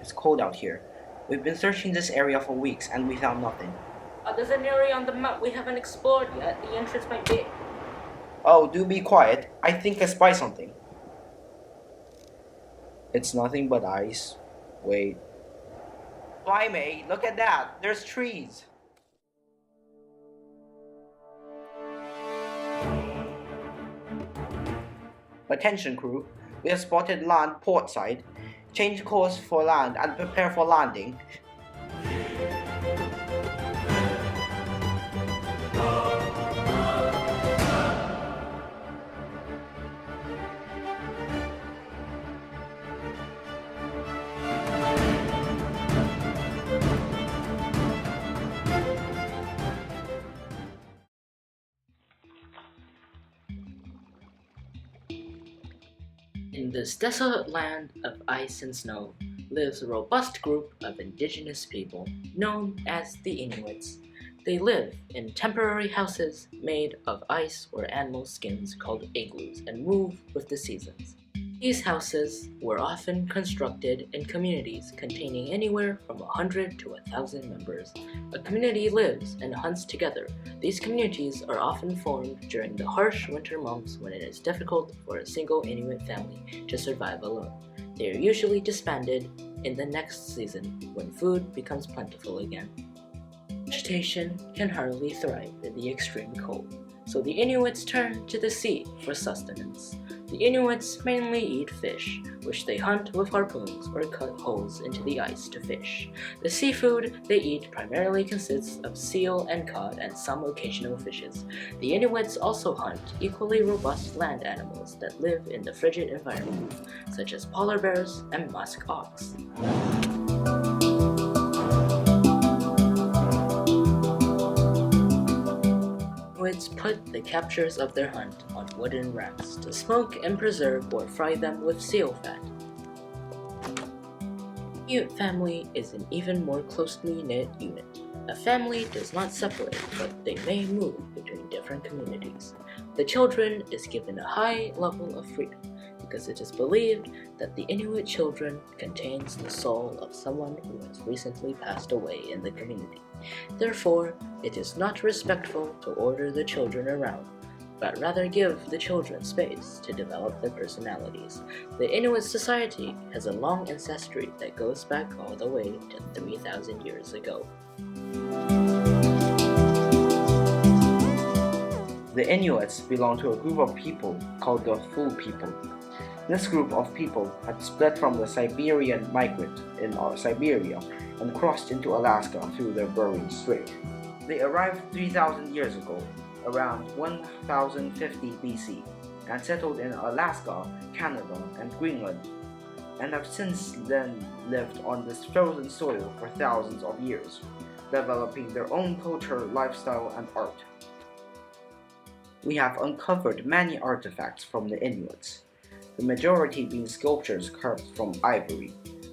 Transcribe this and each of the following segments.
It's cold out here. We've been searching this area for weeks and we found nothing. There's an area on the map we haven't explored yet. The entrance might be. Oh, do be quiet. I think I spy something. It's nothing but ice. Wait. Blimey, look at that. There's trees. Attention crew. We have spotted land port side. Change course for land and prepare for landing. In this desolate land of ice and snow lives a robust group of indigenous people known as the Inuits. They live in temporary houses made of ice or animal skins called igloos and move with the seasons. These houses were often constructed in communities containing anywhere from 100 to 1,000 members. A community lives and hunts together. These communities are often formed during the harsh winter months when it is difficult for a single Inuit family to survive alone. They are usually disbanded in the next season when food becomes plentiful again. Vegetation can hardly thrive in the extreme cold, so the Inuits turn to the sea for sustenance. The Inuits mainly eat fish, which they hunt with harpoons or cut holes into the ice to fish. The seafood they eat primarily consists of seal and cod and some occasional fishes. The Inuits also hunt equally robust land animals that live in the frigid environment, such as polar bears and musk ox. Inuits put the captures of their hunt on wooden racks to smoke and preserve or fry them with seal fat. The Inuit family is an even more closely knit unit. A family does not separate, but they may move between different communities. The children is given a high level of freedom because it is believed that the Inuit children contains the soul of someone who has recently passed away in the community. Therefore, it is not respectful to order the children around, but rather give the children space to develop their personalities. The Inuit society has a long ancestry that goes back all the way to 3,000 years ago. The Inuits belong to a group of people called the Ful people. This group of people had split from the Siberian migrant in Siberia and crossed into Alaska through the Bering Strait. They arrived 3,000 years ago, around 1050 BC, and settled in Alaska, Canada, and Greenland, and have since then lived on this frozen soil for thousands of years, developing their own culture, lifestyle, and art. We have uncovered many artifacts from the Inuits, the majority being sculptures carved from ivory,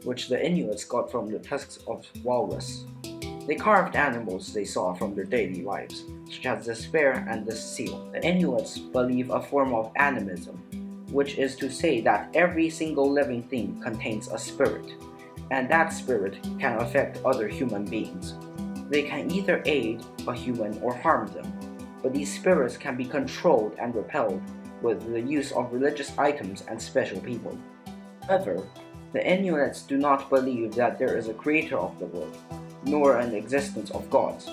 which the Inuits got from the tusks of walrus. They carved animals they saw from their daily lives, such as the spear and the seal. The Inuits believe a form of animism, which is to say that every single living thing contains a spirit, and that spirit can affect other human beings. They can either aid a human or harm them, but these spirits can be controlled and repelled with the use of religious items and special people. However, the Inuits do not believe that there is a creator of the world, nor an existence of gods.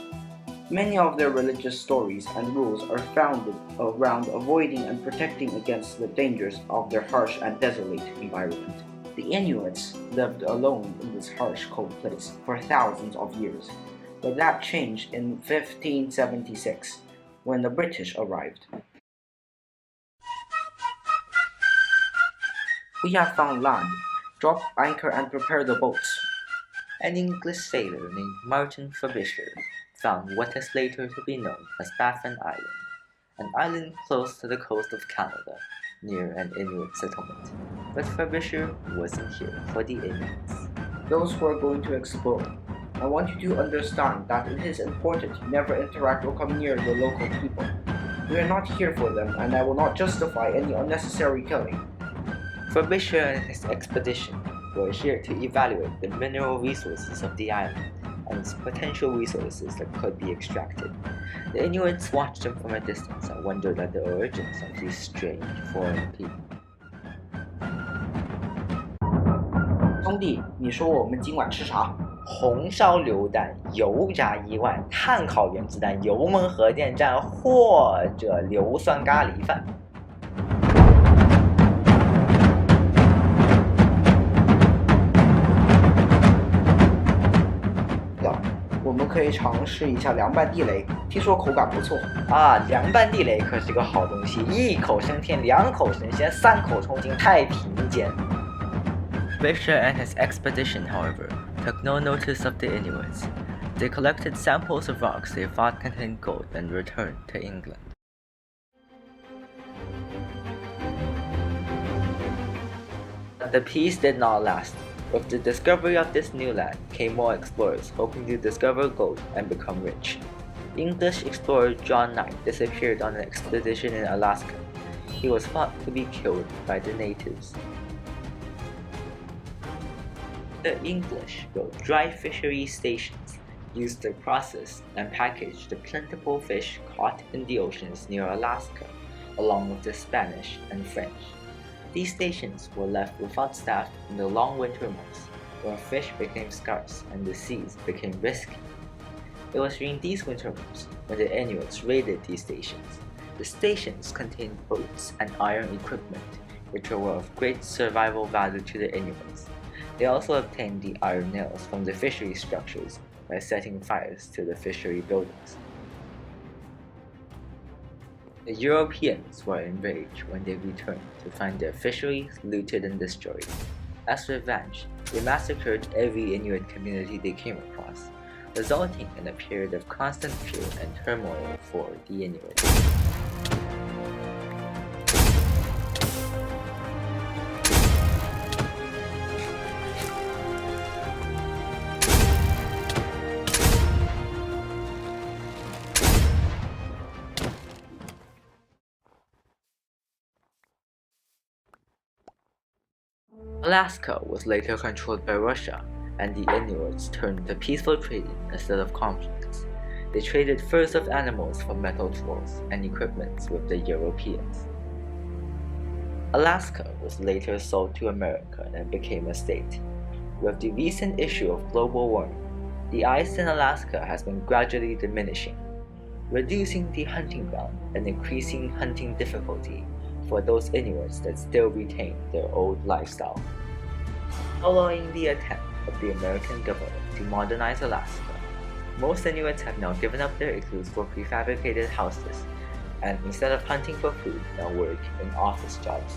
Many of their religious stories and rules are founded around avoiding and protecting against the dangers of their harsh and desolate environment. The Inuits lived alone in this harsh, cold place for thousands of years, but that changed in 1576 when the British arrived. We have found land. Drop anchor and prepare the boats. An English sailor named Martin Frobisher found what is later to be known as Baffin Island, an island close to the coast of Canada, near an Inuit settlement. But Frobisher wasn't here for the Inuits. Those who are going to explore, I want you to understand that it is important to never interact or come near the local people. We are not here for them, and I will not justify any unnecessary killing. Frobisher and his expedition were here to evaluate the mineral resources of the island and its potential resources that could be extracted. The Inuits watched them from a distance and wondered at the origins of these strange foreign people. 兄弟，你说我们今晚吃啥？红烧榴弹、油炸一万、碳烤原子弹、油焖核电站，或者硫酸咖喱饭。我们可以尝试一下凉拌地雷，听说口感不错。啊，凉拌地雷可是个好东西，一口升天，两口神仙，三口冲进太平间。Fisher and his expedition, however, took no notice of the Inuits. They collected samples of rocks they thought contained gold and returned to England. But the peace did not last. With the discovery of this new land came more explorers hoping to discover gold and become rich. English explorer John Knight disappeared on an expedition in Alaska. He was thought to be killed by the natives. The English built dry fishery stations, used to process and package the plentiful fish caught in the oceans near Alaska, along with the Spanish and French. These stations were left without staff in the long winter months, when fish became scarce and the seas became risky. It was during these winter months when the Inuits raided these stations. The stations contained boats and iron equipment, which were of great survival value to the Inuits. They also obtained the iron nails from the fishery structures by setting fires to the fishery buildings. The Europeans were enraged when they returned to find their fisheries looted and destroyed. As revenge, they massacred every Inuit community they came across, resulting in a period of constant fear and turmoil for the Inuits. Alaska was later controlled by Russia, and the Inuits turned to peaceful trading instead of conflicts. They traded furs of animals for metal tools and equipment with the Europeans. Alaska was later sold to America and became a state. With the recent issue of global warming, the ice in Alaska has been gradually diminishing, reducing the hunting ground and increasing hunting difficulty for those Inuits that still retain their old lifestyle. Following the attempt of the American government to modernize Alaska, most Inuits have now given up their igloos for prefabricated houses, and instead of hunting for food, now work in office jobs.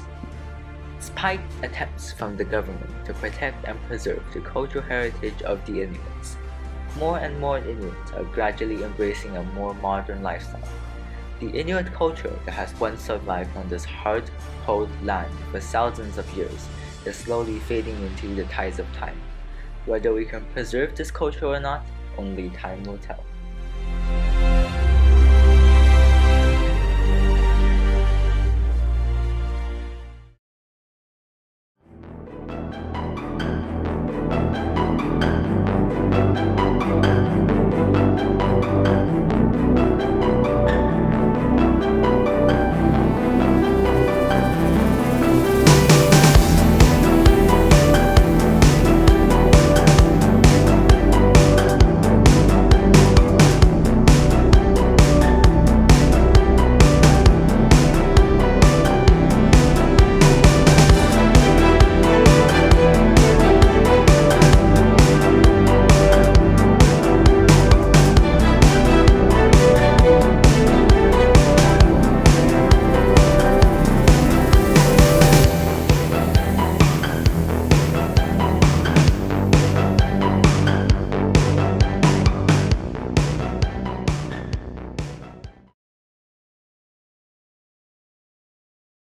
Despite attempts from the government to protect and preserve the cultural heritage of the Inuits, more and more Inuits are gradually embracing a more modern lifestyle. The Inuit culture that has once survived on this hard, cold land for thousands of years is slowly fading into the tides of time. Whether we can preserve this culture or not, only time will tell.